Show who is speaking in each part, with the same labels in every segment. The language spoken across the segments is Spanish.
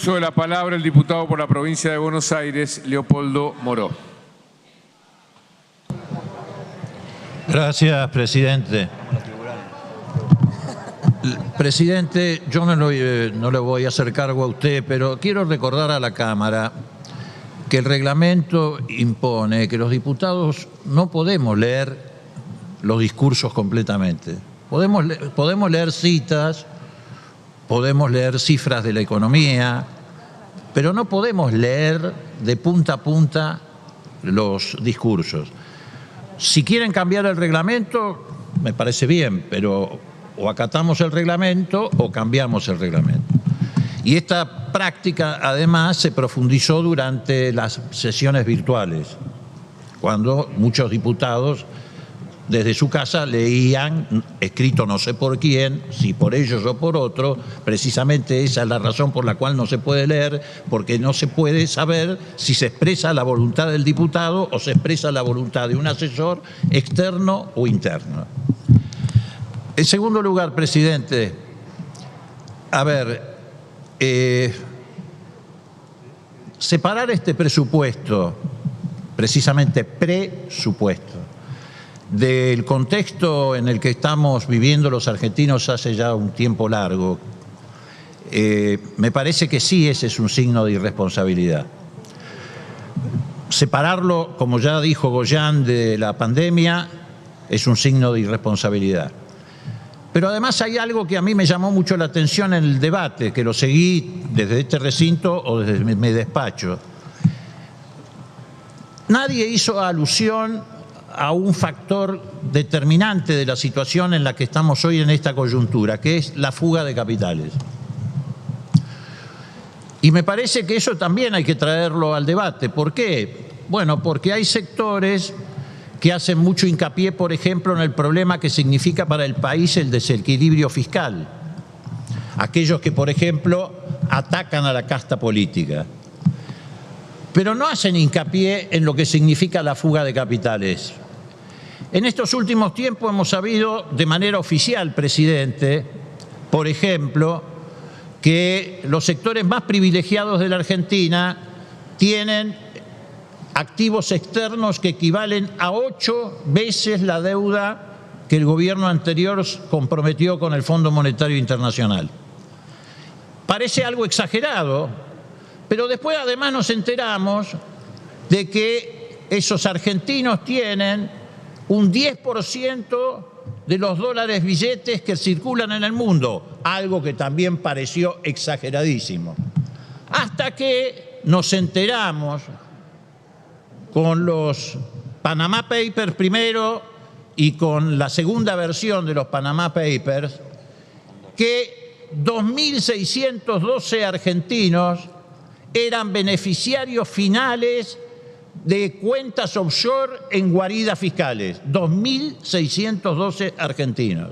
Speaker 1: uso de la palabra el diputado por la provincia de Buenos Aires, Leopoldo Moró.
Speaker 2: Gracias, presidente. Presidente, yo no le voy a hacer cargo a usted, pero quiero recordar a la Cámara que el reglamento impone que los diputados no podemos leer los discursos completamente. Podemos leer citas, podemos leer cifras de la economía, pero no podemos leer de punta a punta los discursos. Si quieren cambiar el reglamento, me parece bien, pero o acatamos el reglamento o cambiamos el reglamento. Y esta práctica, además, se profundizó durante las sesiones virtuales, cuando muchos diputados desde su casa leían, escrito no sé por quién, si por ellos o por otro. Precisamente esa es la razón por la cual no se puede leer, porque no se puede saber si se expresa la voluntad del diputado o se expresa la voluntad de un asesor externo o interno. En segundo lugar, presidente, separar este presupuesto, precisamente presupuesto, del contexto en el que estamos viviendo los argentinos hace ya un tiempo largo, me parece que sí, ese es un signo de irresponsabilidad. Separarlo, como ya dijo Goyán, de la pandemia es un signo de irresponsabilidad. Pero además hay algo que a mí me llamó mucho la atención en el debate, que lo seguí desde este recinto o desde mi despacho. Nadie hizo alusión a un factor determinante de la situación en la que estamos hoy en esta coyuntura, que es la fuga de capitales. Y me parece que eso también hay que traerlo al debate. ¿Por qué? Bueno, porque hay sectores que hacen mucho hincapié, por ejemplo, en el problema que significa para el país el desequilibrio fiscal. Aquellos que, por ejemplo, atacan a la casta política. Pero no hacen hincapié en lo que significa la fuga de capitales. En estos últimos tiempos hemos sabido de manera oficial, presidente, por ejemplo, que los sectores más privilegiados de la Argentina tienen activos externos que equivalen a 8 veces la deuda que el gobierno anterior comprometió con el Fondo Monetario Internacional. Parece algo exagerado, pero después además nos enteramos de que esos argentinos tienen un 10% de los dólares billetes que circulan en el mundo, algo que también pareció exageradísimo. Hasta que nos enteramos con los Panama Papers primero y con la segunda versión de los Panama Papers, que 2.612 argentinos eran beneficiarios finales de cuentas offshore en guaridas fiscales. 2.612 argentinos,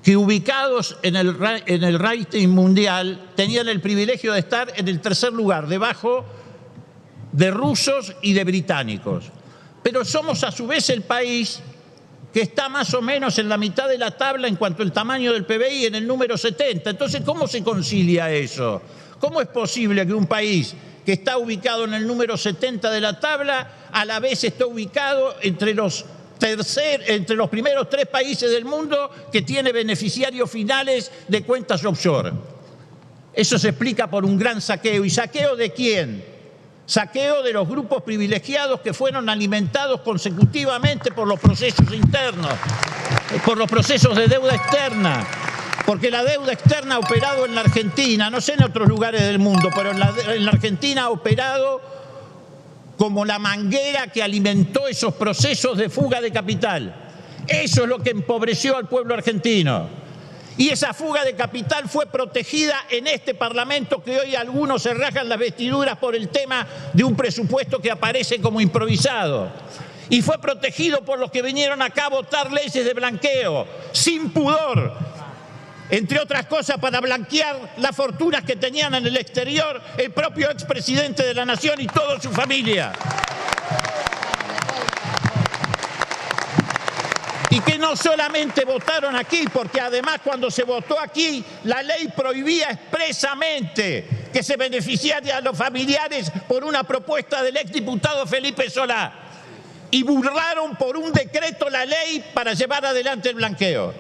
Speaker 2: que ubicados en el rating mundial tenían el privilegio de estar en el tercer lugar, debajo de rusos y de británicos. Pero somos a su vez el país que está más o menos en la mitad de la tabla en cuanto al tamaño del PBI, en el número 70. Entonces, ¿cómo se concilia eso? ¿Cómo es posible que un país que está ubicado en el número 70 de la tabla a la vez esté ubicado entre los primeros 3 países del mundo que tiene beneficiarios finales de cuentas offshore? Eso se explica por un gran saqueo. ¿Y saqueo de quién? Saqueo de los grupos privilegiados que fueron alimentados consecutivamente por los procesos internos, por los procesos de deuda externa. Porque la deuda externa ha operado en la Argentina, no sé en otros lugares del mundo, pero en la Argentina ha operado como la manguera que alimentó esos procesos de fuga de capital. Eso es lo que empobreció al pueblo argentino. Y esa fuga de capital fue protegida en este Parlamento, que hoy algunos se rajan las vestiduras por el tema de un presupuesto que aparece como improvisado. Y fue protegido por los que vinieron acá a votar leyes de blanqueo, sin pudor, entre otras cosas para blanquear las fortunas que tenían en el exterior el propio expresidente de la Nación y toda su familia. Y que no solamente votaron aquí, porque además cuando se votó aquí, la ley prohibía expresamente que se beneficiara a los familiares por una propuesta del exdiputado Felipe Solá, y burlaron por un decreto la ley para llevar adelante el blanqueo.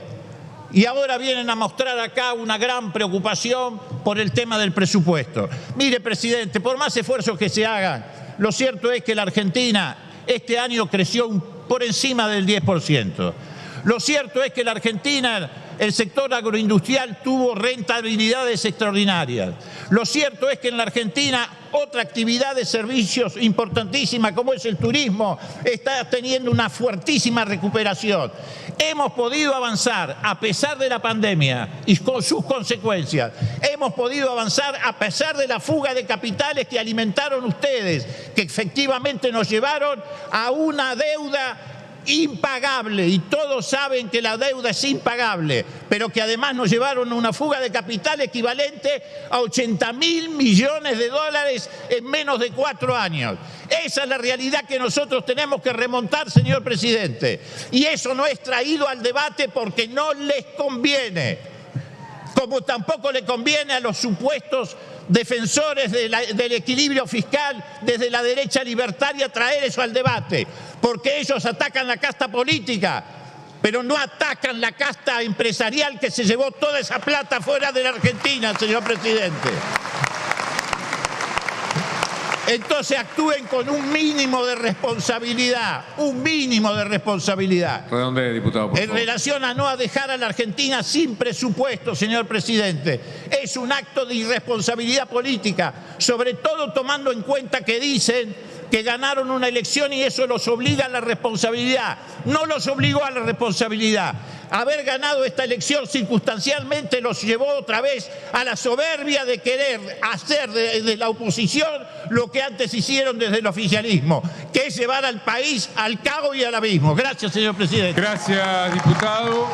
Speaker 2: Y ahora vienen a mostrar acá una gran preocupación por el tema del presupuesto. Mire, presidente, por más esfuerzos que se hagan, lo cierto es que la Argentina este año creció por encima del 10%. Lo cierto es que la Argentina, el sector agroindustrial tuvo rentabilidades extraordinarias. Lo cierto es que en la Argentina otra actividad de servicios importantísima como es el turismo está teniendo una fuertísima recuperación. Hemos podido avanzar a pesar de la pandemia y con sus consecuencias. Hemos podido avanzar a pesar de la fuga de capitales que alimentaron ustedes, que efectivamente nos llevaron a una deuda impagable, y todos saben que la deuda es impagable, pero que además nos llevaron a una fuga de capital equivalente a 80.000 millones de dólares en menos de 4 años. Esa es la realidad que nosotros tenemos que remontar, señor presidente, y eso no es traído al debate porque no les conviene, como tampoco le conviene a los supuestos defensores del equilibrio fiscal desde la derecha libertaria traer eso al debate, porque ellos atacan la casta política, pero no atacan la casta empresarial que se llevó toda esa plata fuera de la Argentina, señor presidente. Entonces actúen con un mínimo de responsabilidad,
Speaker 1: Redondee, diputado, por
Speaker 2: en
Speaker 1: favor.
Speaker 2: relación a no dejar a la Argentina sin presupuesto, señor presidente. Es un acto de irresponsabilidad política, sobre todo tomando en cuenta que dicen que ganaron una elección y eso los obliga a la responsabilidad. No los obligó a la responsabilidad. Haber ganado esta elección circunstancialmente los llevó otra vez a la soberbia de querer hacer desde la oposición lo que antes hicieron desde el oficialismo, que es llevar al país al caos y al abismo. Gracias, señor presidente.
Speaker 1: Gracias, diputado.